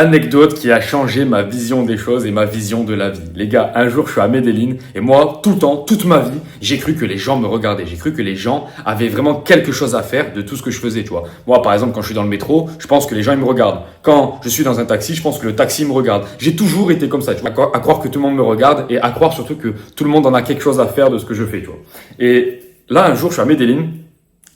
Anecdote qui a changé ma vision des choses et ma vision de la vie. Les gars, un jour je suis à Medellin et moi, tout le temps, toute ma vie, j'ai cru que les gens me regardaient. J'ai cru que les gens avaient vraiment quelque chose à faire de tout ce que je faisais, tu vois. Moi, par exemple, quand je suis dans le métro, je pense que les gens ils me regardent. Quand je suis dans un taxi, je pense que le taxi me regarde. J'ai toujours été comme ça, tu vois. À croire que tout le monde me regarde et à croire surtout que tout le monde en a quelque chose à faire de ce que je fais, tu vois. Et là, un jour, je suis à Medellin.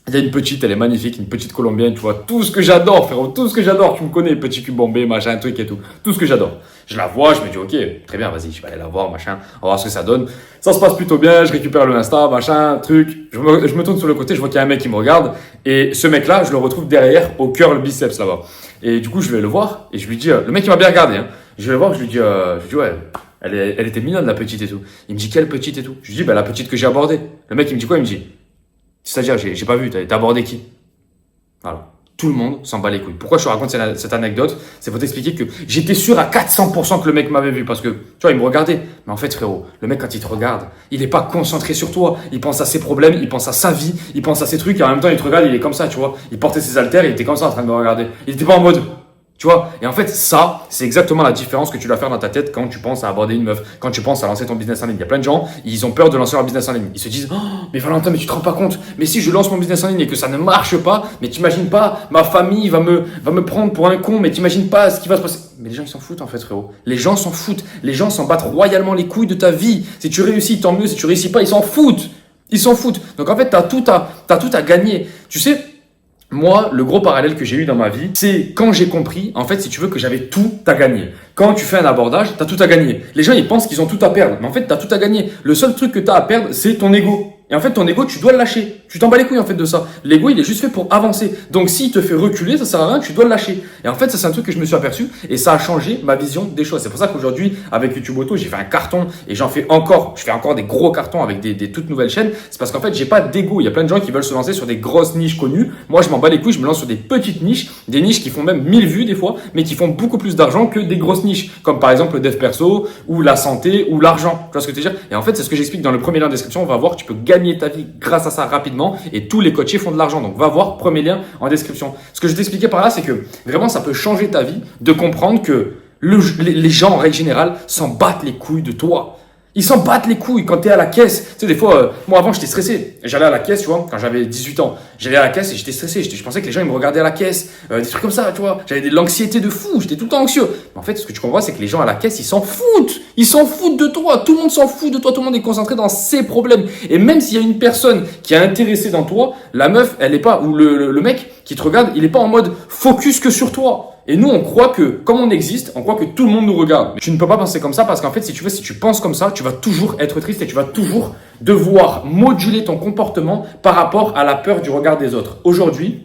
Il y a une petite, elle est magnifique, une petite colombienne, tu vois, tout ce que j'adore, frérot, tout ce que j'adore, tu me connais, petit cul bombé, machin, truc et tout, tout ce que j'adore. Je la vois, je me dis, ok, très bien, vas-y, je vais aller la voir, machin, on va voir ce que ça donne. Ça se passe plutôt bien, je récupère le Insta, machin, truc, je me tourne sur le côté, je vois qu'il y a un mec qui me regarde, et ce mec-là, je le retrouve derrière, au cœur, le biceps, là-bas. Et du coup, je vais le voir, et je lui dis, le mec, il m'a bien regardé, hein. Je vais le voir, je lui dis, ouais, elle était mignonne, la petite et tout. Il me dit, quelle petite et tout? Je lui dis, la petite que j'ai abordée. Le mec, il me dit quoi? Il me dit, c'est-à-dire, j'ai pas vu, t'as abordé qui? Voilà. Tout le monde s'en bat les couilles. Pourquoi je te raconte cette anecdote? C'est pour t'expliquer que j'étais sûr à 400% que le mec m'avait vu parce que, tu vois, il me regardait. Mais en fait, frérot, le mec, quand il te regarde, il n'est pas concentré sur toi. Il pense à ses problèmes, il pense à sa vie, il pense à ses trucs et en même temps, il te regarde, il est comme ça, tu vois. Il portait ses haltères, il était comme ça en train de me regarder. Il était pas en mode, tu vois. Et en fait, ça, c'est exactement la différence que tu dois faire dans ta tête quand tu penses à aborder une meuf, quand tu penses à lancer ton business en ligne. Il y a plein de gens, ils ont peur de lancer leur business en ligne. Ils se disent, oh, mais Valentin, mais tu te rends pas compte. Mais si je lance mon business en ligne et que ça ne marche pas, mais t'imagines pas, ma famille va me prendre pour un con, mais t'imagines pas ce qui va se passer. Mais les gens, ils s'en foutent en fait, frérot. Les gens s'en foutent. Les gens s'en battent royalement les couilles de ta vie. Si tu réussis, tant mieux. Si tu réussis pas, ils s'en foutent. Ils s'en foutent. Donc en fait, t'as tout à gagner. Tu sais, moi, le gros parallèle que j'ai eu dans ma vie, c'est quand j'ai compris, en fait, si tu veux, que j'avais tout à gagner. Quand tu fais un abordage, tu as tout à gagner. Les gens, ils pensent qu'ils ont tout à perdre. Mais en fait, tu as tout à gagner. Le seul truc que tu as à perdre, c'est ton ego. Et en fait, ton ego, tu dois le lâcher. Tu t'en bats les couilles, en fait, de ça. L'ego, il est juste fait pour avancer. Donc, s'il te fait reculer, ça sert à rien, tu dois le lâcher. Et en fait, ça, c'est un truc que je me suis aperçu et ça a changé ma vision des choses. C'est pour ça qu'aujourd'hui, avec YouTube Auto, j'ai fait un carton et je fais encore des gros cartons avec des toutes nouvelles chaînes. C'est parce qu'en fait, j'ai pas d'ego. Il y a plein de gens qui veulent se lancer sur des grosses niches connues. Moi, je m'en bats les couilles, je me lance sur des petites niches, des niches qui font même 1000 vues des fois, mais qui font beaucoup plus d'argent que des grosses niches. Comme par exemple le dev perso ou la santé ou l'argent. Tu vois ce que je veux dire? Et en fait, c'est ce que j'explique dans le premier lien de description. On va voir, tu peux gagner ta vie grâce à ça rapidement et tous les coachés font de l'argent. Donc, va voir, premier lien en description. Ce que je t'expliquais par là, c'est que vraiment, ça peut changer ta vie de comprendre que les gens, en règle générale, s'en battent les couilles de toi. Ils s'en battent les couilles quand tu es à la caisse. Tu sais, des fois, moi avant, j'étais stressé. J'allais à la caisse, tu vois, quand j'avais 18 ans. J'allais à la caisse et j'étais stressé. Je pensais que les gens, ils me regardaient à la caisse. Des trucs comme ça, tu vois. J'avais de l'anxiété de fou. J'étais tout le temps anxieux. Mais en fait, ce que tu comprends, c'est que les gens à la caisse, ils s'en foutent. Ils s'en foutent de toi. Tout le monde s'en fout de toi. Tout le monde est concentré dans ses problèmes. Et même s'il y a une personne qui est intéressée dans toi, la meuf, elle est pas, ou le mec qui te regarde, il est pas en mode focus que sur toi. Et nous, on croit que, comme on existe, on croit que tout le monde nous regarde. Mais tu ne peux pas penser comme ça parce qu'en fait, si tu penses comme ça, tu vas toujours être triste et tu vas toujours devoir moduler ton comportement par rapport à la peur du regard des autres. Aujourd'hui,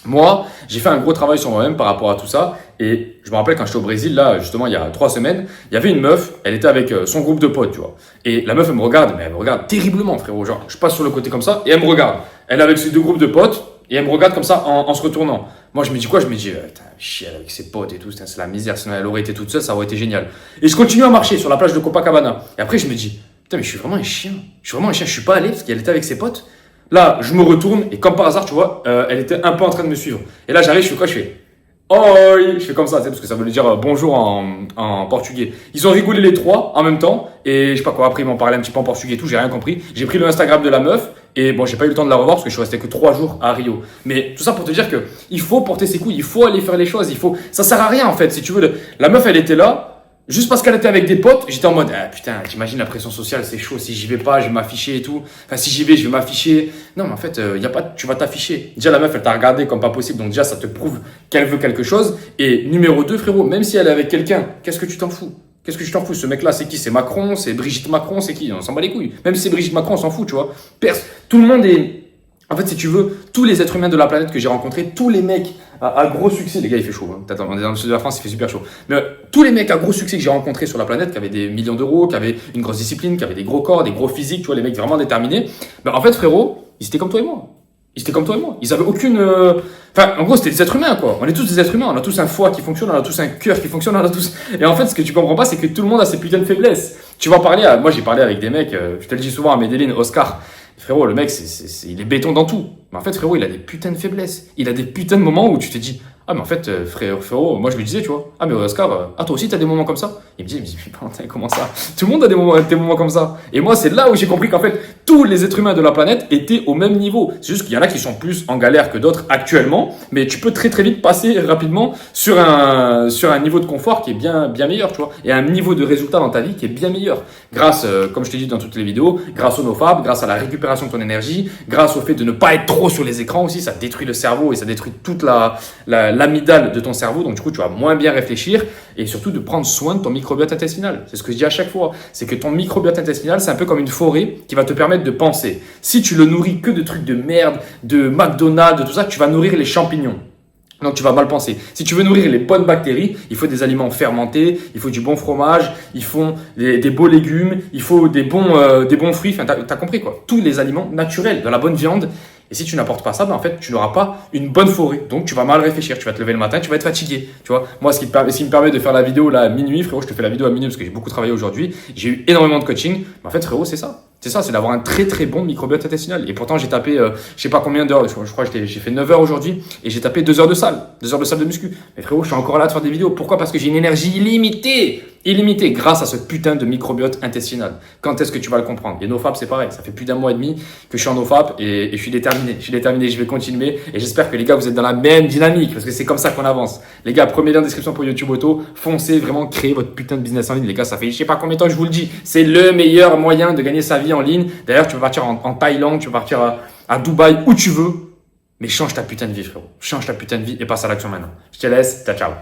moi, j'ai fait un gros travail sur moi-même par rapport à tout ça. Et je me rappelle quand j'étais au Brésil, là, justement, il y a 3 semaines, il y avait une meuf, elle était avec son groupe de potes, tu vois. Et la meuf, elle me regarde, mais elle me regarde terriblement, frérot. Genre, je passe sur le côté comme ça et elle me regarde. Elle est avec ses 2 groupes de potes. Et elle me regarde comme ça en se retournant. Moi, je me dis quoi? Je me dis, putain, chier avec ses potes et tout, c'est la misère. Sinon, elle aurait été toute seule, ça aurait été génial. Et je continue à marcher sur la plage de Copacabana. Et après, je me dis, putain, mais je suis vraiment un chien. Je suis vraiment un chien. Je suis pas allé parce qu'elle était avec ses potes. Là, je me retourne et comme par hasard, tu vois, elle était un peu en train de me suivre. Et là, j'arrive, je fais quoi? Je fais, oi! Je fais comme ça, tu sais, parce que ça veut dire bonjour en portugais. Ils ont rigolé les 3 en même temps. Et je sais pas quoi, après, ils m'ont parlé un petit peu en portugais et tout, j'ai rien compris. J'ai pris le Instagram de la meuf. Et bon, j'ai pas eu le temps de la revoir parce que je suis resté que 3 jours à Rio. Mais tout ça pour te dire que il faut porter ses couilles, il faut aller faire les choses, ça sert à rien en fait. Si tu veux, la meuf elle était là, juste parce qu'elle était avec des potes, j'étais en mode, ah putain, t'imagines la pression sociale, c'est chaud. Si j'y vais pas, je vais m'afficher et tout. Enfin, si j'y vais, je vais m'afficher. Non, mais en fait, y a pas, tu vas t'afficher. Déjà, la meuf, elle t'a regardé comme pas possible. Donc déjà, ça te prouve qu'elle veut quelque chose. Et numéro 2, frérot, même si elle est avec quelqu'un, qu'est-ce que tu t'en fous? Qu'est-ce que tu t'en fous? Ce mec-là, c'est qui? C'est Macron? C'est Brigitte Macron? C'est qui? On s'en bat les couilles. Même si c'est Brigitte Macron, on s'en fout, tu vois. Tout le monde est... En fait, si tu veux, tous les êtres humains de la planète que j'ai rencontrés, tous les mecs à gros succès, les gars, il fait chaud. Hein. On est dans le sud de la France, il fait super chaud. Mais tous les mecs à gros succès que j'ai rencontrés sur la planète, qui avaient des millions d'euros, qui avaient une grosse discipline, qui avaient des gros corps, des gros physiques, tu vois, les mecs vraiment déterminés, ben, en fait, frérot, ils étaient comme toi et moi. Ils étaient comme toi et moi. Ils avaient aucune... Enfin, en gros, c'était des êtres humains, quoi. On est tous des êtres humains. On a tous un foie qui fonctionne, on a tous un cœur qui fonctionne, on a tous... Et en fait, ce que tu comprends pas, c'est que tout le monde a ses putains de faiblesses. Tu vas parler à... Moi, j'ai parlé avec des mecs, je te le dis souvent à Medellin, Oscar. Frérot, le mec, il est béton dans tout. Mais en fait, frérot, il a des putains de faiblesses. Il a des putains de moments où tu te dis, Ah, mais en fait, frérot, moi je lui disais, tu vois. Ah, mais Oscar, toi aussi t'as des moments comme ça? Il me dit, Valentin, comment ça? Tout le monde a des moments comme ça. Et moi, c'est là où j'ai compris qu'en fait, tous les êtres humains de la planète étaient au même niveau. C'est juste qu'il y en a qui sont plus en galère que d'autres actuellement, mais tu peux très très vite passer rapidement sur un niveau de confort qui est bien meilleur, tu vois. Et un niveau de résultat dans ta vie qui est bien meilleur. Grâce, comme je t'ai dit dans toutes les vidéos, grâce au NoFap, grâce à la récupération de ton énergie, grâce au fait de ne pas être trop sur les écrans aussi, ça détruit le cerveau et ça détruit toute l'amygdale de ton cerveau. Donc du coup, tu vas moins bien réfléchir et surtout de prendre soin de ton microbiote intestinal. C'est ce que je dis à chaque fois. C'est que ton microbiote intestinal, c'est un peu comme une forêt qui va te permettre de penser. Si tu le nourris que de trucs de merde, de McDonald's, de tout ça, tu vas nourrir les champignons. Donc tu vas mal penser. Si tu veux nourrir les bonnes bactéries, il faut des aliments fermentés, il faut du bon fromage, il faut des beaux légumes, il faut des bons fruits. Enfin, t'as compris quoi. Tous les aliments naturels, de la bonne viande. Et si tu n'apportes pas ça, ben en fait, tu n'auras pas une bonne forêt. Donc, tu vas mal réfléchir. Tu vas te lever le matin, tu vas être fatigué. Tu vois, moi, ce qui me permet de faire la vidéo là à minuit, frérot, je te fais la vidéo à minuit parce que j'ai beaucoup travaillé aujourd'hui. J'ai eu énormément de coaching. Mais en fait, frérot, c'est ça. C'est ça, c'est d'avoir un très très bon microbiote intestinal. Et pourtant, j'ai tapé, je sais pas combien d'heures, je crois que j'ai fait 9 heures aujourd'hui et j'ai tapé 2 heures de salle. 2 heures de salle de muscu. Mais frérot, je suis encore là de faire des vidéos. Pourquoi? Parce que j'ai une énergie illimitée grâce à ce putain de microbiote intestinal. Quand est-ce que tu vas le comprendre? Et NoFap, c'est pareil. Ça fait plus d'1 mois et demi que je suis en NoFap et je suis déterminé. Je vais continuer et j'espère que les gars, vous êtes dans la même dynamique parce que c'est comme ça qu'on avance. Les gars, premier lien en description pour YouTube Auto. Foncez vraiment, créer votre putain de business en ligne. Les gars, ça fait je sais pas combien de temps que je vous le dis. C'est le meilleur moyen de gagner sa vie en ligne. D'ailleurs, tu peux partir en Thaïlande, tu peux partir à Dubaï, où tu veux. Mais change ta putain de vie, frérot. Change ta putain de vie et passe à l'action maintenant. Je te laisse. Ciao, ciao.